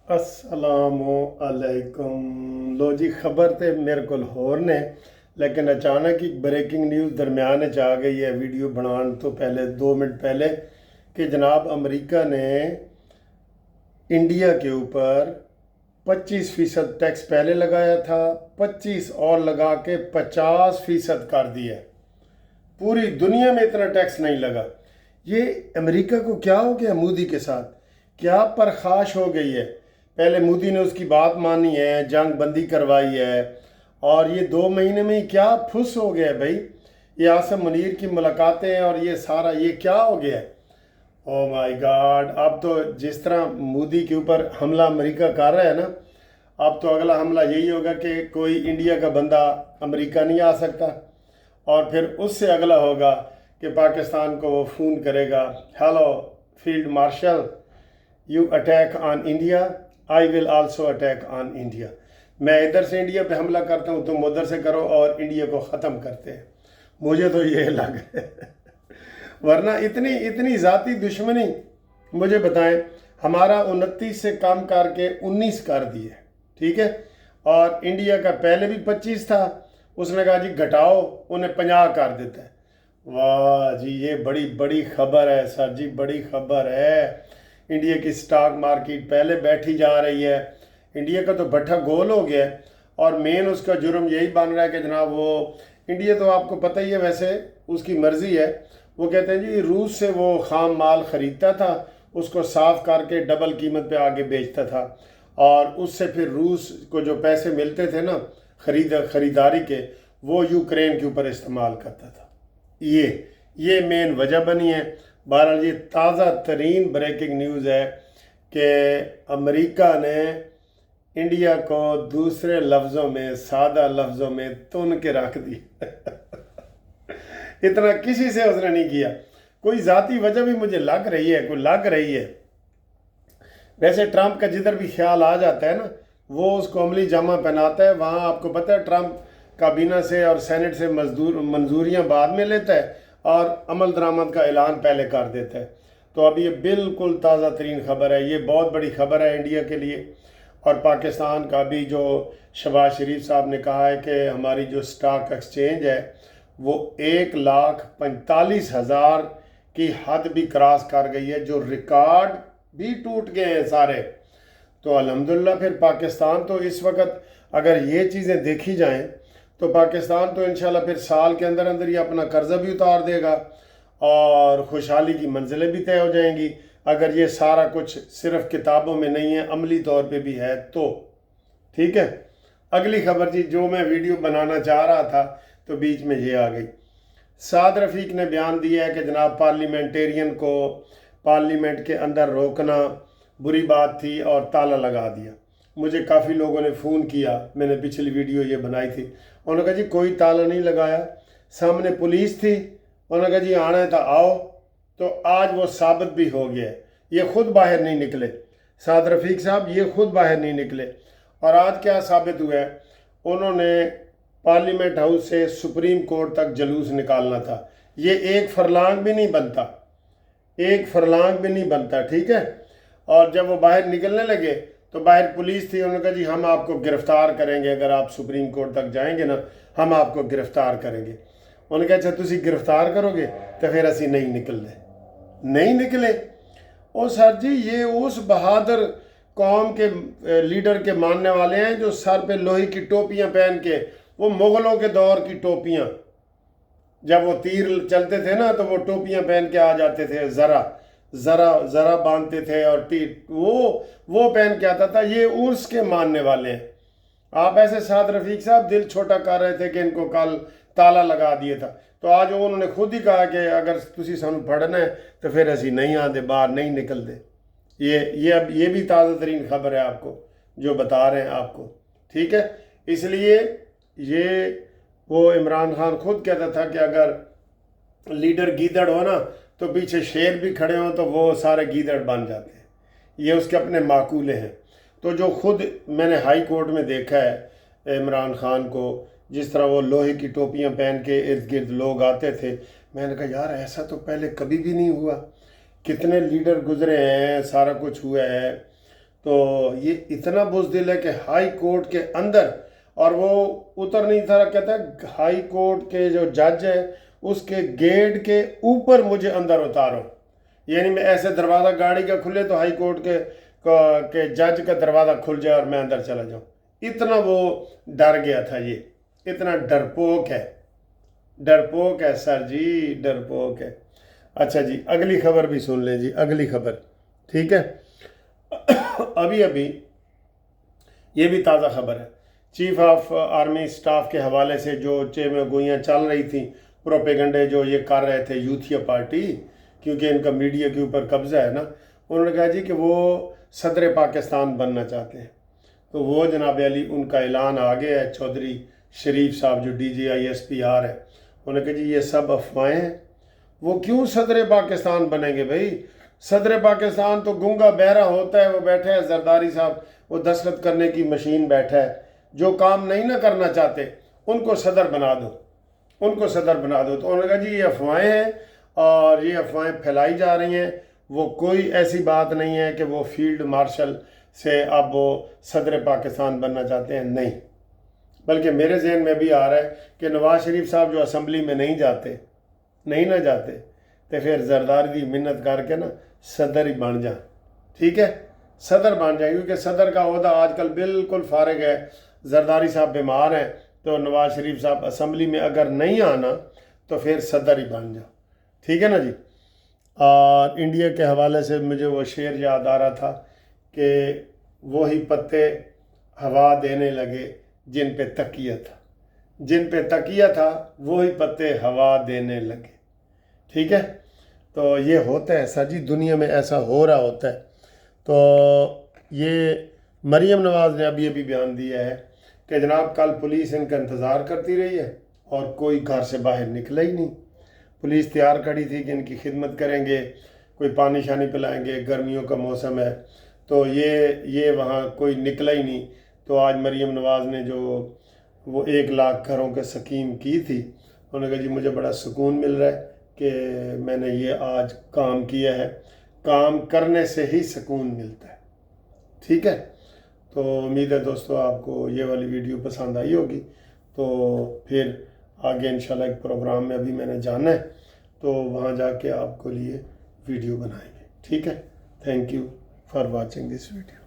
अस्सलाम वालेकुम। लो जी, खबर तो मेरे को होर ने, लेकिन अचानक ही ब्रेकिंग न्यूज़ दरमियान च आ गई है वीडियो बनाने तो पहले 2 मिनट पहले कि जनाब अमेरिका ने इंडिया के ऊपर 25% टैक्स पहले लगाया था, 25 और लगा के 50% कर दिया। पूरी दुनिया में इतना टैक्स नहीं लगा। ये अमेरिका को क्या हो गया मोदी के साथ? क्या परखाश हो गई है? पहले मोदी ने उसकी बात मानी है, जंग बंदी करवाई है, और ये 2 महीने में ही क्या फुस हो गया है भाई। ये आसिम मुनीर की मुलाकातें और ये सारा ये क्या हो गया है? Oh my God. अब तो जिस तरह मोदी के ऊपर हमला अमेरिका कर रहा है ना, अब तो अगला हमला यही होगा कि कोई इंडिया का बंदा अमेरिका नहीं आ सकता, और फिर उससे अगला होगा कि पाकिस्तान को वो फ़ोन करेगा, hello field marshal, you attack on India, I will also attack on India. मैं इधर से इंडिया पे हमला करता हूँ, तुम उधर से करो और इंडिया को ख़त्म करते हैं। मुझे तो ये लग है वरना इतनी इतनी ज़ाती दुश्मनी। मुझे बताएं, हमारा 29 से कम करके 19 कर दिए, ठीक है, और इंडिया का पहले भी 25 था, उसने कहा जी घटाओ, उन्हें 50 कर देता है। वाह जी, ये बड़ी बड़ी खबर है सर जी, बड़ी खबर है। इंडिया की स्टॉक मार्केट पहले बैठी जा रही है, इंडिया का तो भट्ठा गोल हो गया है, और मेन उसका जुर्म यही बन रहा है कि जनाब वो इंडिया तो आपको पता ही है, वैसे उसकी मर्ज़ी है, वो कहते हैं जी रूस से वो खाम माल ख़रीदता था, उसको साफ़ करके डबल कीमत पे आगे बेचता था, और उससे फिर रूस को जो पैसे मिलते थे ना ख़रीदारी के, वो यूक्रेन के ऊपर इस्तेमाल करता था। ये मेन वजह बनी है। बहरहाल ये ताज़ा तरीन ब्रेकिंग न्यूज़ है कि अमेरिका ने इंडिया को दूसरे लफ्ज़ों में, सादा लफ्ज़ों में तुन के रख दिया इतना किसी से उसने नहीं किया। कोई ज़ाती वजह भी मुझे लग रही है, कोई लग रही है। वैसे ट्रंप का जिधर भी ख्याल आ जाता है ना, वो उसको अमली जामा पहनाता है। वहाँ आपको पता है ट्रंप काबीना से और सेनेट से मंजूरियाँ बाद में लेता है और अमल दरामद का ऐलान पहले कर देता है। तो अब ये बिल्कुल ताज़ा तरीन खबर है, ये बहुत बड़ी खबर है इंडिया के लिए। और पाकिस्तान का भी जो शहबाज शरीफ साहब ने कहा है कि हमारी जो स्टॉक एक्सचेंज है वो 1,45,000 की हद भी क्रॉस कर गई है, जो रिकॉर्ड भी टूट गए हैं सारे। तो अल्हम्दुलिल्लाह फिर पाकिस्तान तो इस वक्त अगर ये चीज़ें देखी जाएं तो पाकिस्तान तो इंशाल्लाह फिर साल के अंदर अंदर ही अपना कर्जा भी उतार देगा और खुशहाली की मंजिलें भी तय हो जाएंगी, अगर ये सारा कुछ सिर्फ किताबों में नहीं है, अमली तौर पे भी है तो। ठीक है, अगली खबर जी, जो मैं वीडियो बनाना चाह रहा था तो बीच में ये आ गई। साद रफ़ीक ने बयान दिया है कि जनाब पार्लियामेंटेरियन को पार्लियामेंट के अंदर रोकना बुरी बात थी और ताला लगा दिया। मुझे काफ़ी लोगों ने फ़ोन किया, मैंने पिछली वीडियो ये बनाई थी, उन्होंने कहा जी कोई ताला नहीं लगाया, सामने पुलिस थी, उन्होंने कहा जी आना है तो आओ। तो आज वो साबित भी हो गया है, ये खुद बाहर नहीं निकले, साद रफ़ीक साहब ये खुद बाहर नहीं निकले। और आज क्या साबित हुआ है, उन्होंने पार्लियामेंट हाउस से सुप्रीम कोर्ट तक जलूस निकालना था। ये एक फरलांग भी नहीं बनता, एक फरलांग भी नहीं बनता, ठीक है। और जब वो बाहर निकलने लगे तो बाहर पुलिस थी, उन्होंने कहा जी हम आपको गिरफ्तार करेंगे, अगर आप सुप्रीम कोर्ट तक जाएंगे ना हम आपको गिरफ्तार करेंगे। उन्होंने कहा अच्छा तुसी गिरफ्तार करोगे तो फिर असी नहीं निकले। ओ सर जी, ये उस बहादुर कौम के लीडर के मानने वाले हैं जो सर पे लोहे की टोपियां पहन के, वो मुग़लों के दौर की टोपियां, जब वो तीर चलते थे ना तो वो टोपियां पहन के आ जाते थे, ज़रा बांधते थे और तीर वो पहन के आता था। ये उर्स के मानने वाले हैं। आप ऐसे साद रफ़ीक साहब दिल छोटा कर रहे थे कि इनको कल ताला लगा दिया था, तो आज उन्होंने खुद ही कहा कि अगर तुसी सानू फड़ना है तो फिर असी नहीं आते, बाहर नहीं निकलते। अब ये भी ताज़ा तरीन खबर है आपको जो बता रहे हैं आपको, ठीक है। इसलिए ये वो इमरान खान खुद कहता था कि अगर लीडर गीदड़ हो ना तो पीछे शेर भी खड़े हों तो वो सारे गीदड़ बन जाते हैं। ये उसके अपने माकूले हैं। तो जो खुद मैंने हाई कोर्ट में देखा है इमरान खान को, जिस तरह वो लोहे की टोपियां पहन के इर्द गिर्द लोग आते थे, मैंने कहा यार ऐसा तो पहले कभी भी नहीं हुआ, कितने लीडर गुजरे हैं, सारा कुछ हुआ है। تو یہ اتنا بزدل ہے کہ ہائی کورٹ کے اندر، اور وہ اتر نہیں تھا، کہتا ہے ہائی کورٹ کے جو جج ہے اس کے گیٹ کے اوپر مجھے اندر اتارو، یعنی میں ایسے دروازہ گاڑی کا کھلے تو ہائی کورٹ کے جج کا دروازہ کھل جائے اور میں اندر چلا جاؤں. اتنا وہ ڈر گیا تھا، یہ اتنا ڈرپوک ہے سر جی، ڈرپوک ہے. اچھا جی، اگلی خبر بھی سن لیں جی، اگلی خبر. ٹھیک ہے، ابھی یہ بھی تازہ خبر ہے. چیف آف آرمی سٹاف کے حوالے سے جو میں گوئیاں چل رہی تھیں، پروپیگنڈے جو یہ کر رہے تھے یوتھیا پارٹی، کیونکہ ان کا میڈیا کے اوپر قبضہ ہے نا، انہوں نے کہا جی کہ وہ صدر پاکستان بننا چاہتے ہیں. تو وہ جناب علی ان کا اعلان آ گیا ہے. چودھری شریف صاحب جو DGISPR ہے، انہوں نے کہا جی یہ سب افواہیں ہیں. وہ کیوں صدر پاکستان بنیں گے بھائی؟ صدر پاکستان تو گنگا بہرا ہوتا ہے، وہ بیٹھا ہے زرداری صاحب، وہ دستخط کرنے کی مشین بیٹھا ہے. جو کام نہیں نہ کرنا چاہتے ان کو صدر بنا دو، تو انہوں نے کہا جی یہ افواہیں ہیں اور یہ افواہیں پھیلائی جا رہی ہیں. وہ کوئی ایسی بات نہیں ہے کہ وہ فیلڈ مارشل سے اب وہ صدر پاکستان بننا چاہتے ہیں، نہیں. بلکہ میرے ذہن میں بھی آ رہا ہے کہ نواز شریف صاحب جو اسمبلی میں نہیں جاتے تو پھر زرداری دی منت کر کے نا صدر ہی بن جائیں. ٹھیک ہے، صدر بن جائیں، کیونکہ صدر کا عہدہ آج کل بالکل فارغ ہے. زرداری صاحب بیمار ہیں تو نواز شریف صاحب اسمبلی میں اگر نہیں آنا تو پھر صدر ہی بن جائیں. ٹھیک ہے نا جی. اور انڈیا کے حوالے سے مجھے وہ شعر یاد آ رہا تھا کہ وہی پتے ہوا دینے لگے جن پہ تکیہ تھا وہی پتے ہوا دینے لگے. ٹھیک ہے، تو یہ ہوتا ہے سر جی، دنیا میں ایسا ہو رہا ہوتا ہے. تو یہ مریم نواز نے ابھی بیان دیا ہے کہ جناب کل پولیس ان کا انتظار کرتی رہی ہے اور کوئی گھر سے باہر نکلا ہی نہیں. پولیس تیار کھڑی تھی کہ ان کی خدمت کریں گے، کوئی پانی شانی پلائیں گے، گرمیوں کا موسم ہے. تو یہ وہاں کوئی نکلا ہی نہیں. تو آج مریم نواز نے جو وہ 1 لاکھ گھروں کے سکیم کی تھی، انہوں نے کہا جی مجھے بڑا سکون مل رہا ہے کہ میں نے یہ آج کام کیا ہے. کام کرنے سے ہی سکون ملتا ہے. ٹھیک ہے، تو امید ہے دوستو آپ کو یہ والی ویڈیو پسند آئی ہوگی. تو پھر آگے انشاءاللہ ایک پروگرام میں ابھی میں نے جانا ہے، تو وہاں جا کے آپ کو لیے ویڈیو بنائیں گے. ٹھیک ہے، thank you for watching this video.